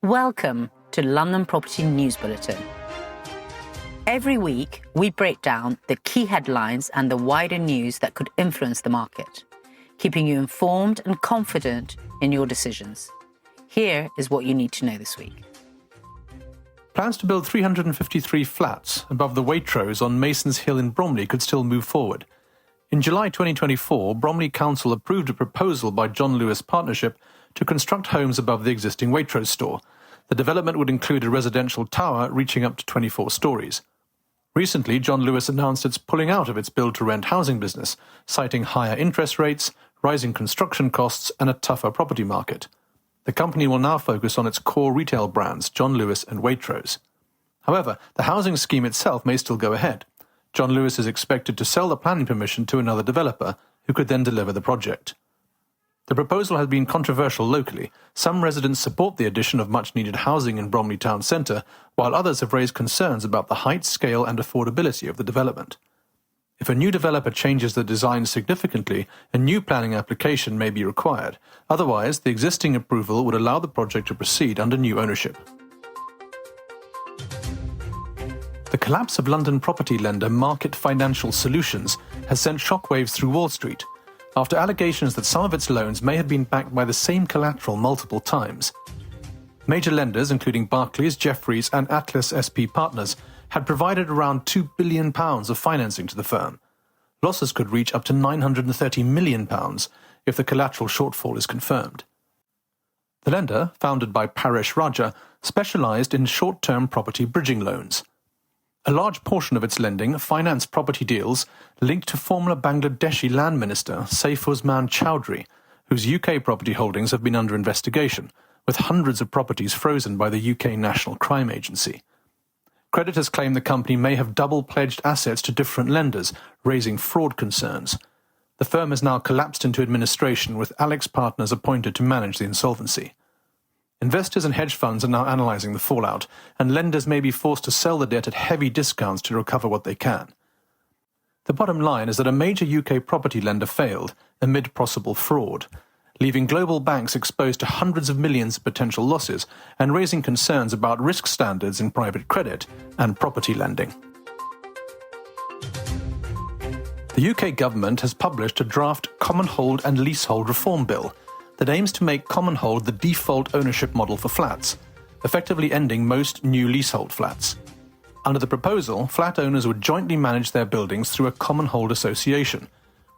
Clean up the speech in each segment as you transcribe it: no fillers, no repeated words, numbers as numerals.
Welcome to London Property News Bulletin. Every week, we break down the key headlines and the wider news that could influence the market, keeping you informed and confident in your decisions. Here is what you need to know this week. Plans to build 353 flats above the Waitrose on Masons Hill in Bromley could still move forward. In July 2024, Bromley Council approved a proposal by John Lewis Partnership to construct homes above the existing Waitrose store. The development would include a residential tower reaching up to 24 stories. Recently, John Lewis announced it's pulling out of its build-to-rent housing business, citing higher interest rates, rising construction costs, and a tougher property market. The company will now focus on its core retail brands, John Lewis and Waitrose. However, the housing scheme itself may still go ahead. John Lewis is expected to sell the planning permission to another developer, who could then deliver the project. The proposal has been controversial locally. Some residents support the addition of much-needed housing in Bromley Town Centre, while others have raised concerns about the height, scale and affordability of the development. If a new developer changes the design significantly, a new planning application may be required. Otherwise, the existing approval would allow the project to proceed under new ownership. The collapse of London property lender Market Financial Solutions has sent shockwaves through Wall Street, after allegations that some of its loans may have been backed by the same collateral multiple times. Major lenders, including Barclays, Jefferies and Atlas SP Partners, had provided around £2 billion of financing to the firm. Losses could reach up to £930 million if the collateral shortfall is confirmed. The lender, founded by Paresh Raja, specialised in short-term property bridging loans. A large portion of its lending financed property deals linked to former Bangladeshi Land Minister Saifuzman Chowdhury, whose UK property holdings have been under investigation, with hundreds of properties frozen by the UK National Crime Agency. Creditors claim the company may have double-pledged assets to different lenders, raising fraud concerns. The firm has now collapsed into administration, with Alex Partners appointed to manage the insolvency. Investors and hedge funds are now analysing the fallout, and lenders may be forced to sell the debt at heavy discounts to recover what they can. The bottom line is that a major UK property lender failed amid possible fraud, leaving global banks exposed to hundreds of millions of potential losses and raising concerns about risk standards in private credit and property lending. The UK government has published a draft Commonhold and Leasehold reform bill that aims to make Commonhold the default ownership model for flats, effectively ending most new leasehold flats. Under the proposal, flat owners would jointly manage their buildings through a Commonhold association,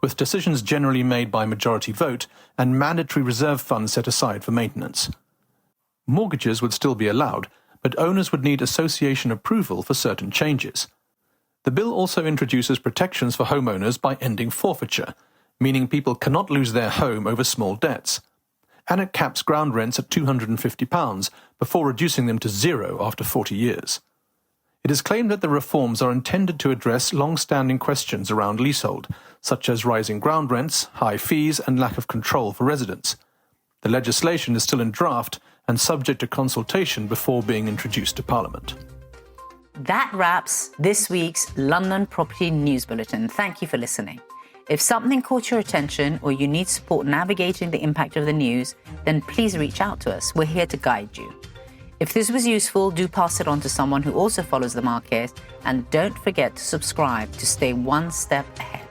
with decisions generally made by majority vote and mandatory reserve funds set aside for maintenance. Mortgages would still be allowed, but owners would need association approval for certain changes. The bill also introduces protections for homeowners by ending forfeiture, meaning people cannot lose their home over small debts. And it caps ground rents at £250 before reducing them to zero after 40 years. It is claimed that the reforms are intended to address long-standing questions around leasehold, such as rising ground rents, high fees and lack of control for residents. The legislation is still in draft and subject to consultation before being introduced to Parliament. That wraps this week's London Property News Bulletin. Thank you for listening. If something caught your attention or you need support navigating the impact of the news, then please reach out to us. We're here to guide you. If this was useful, do pass it on to someone who also follows the market, and don't forget to subscribe to stay one step ahead.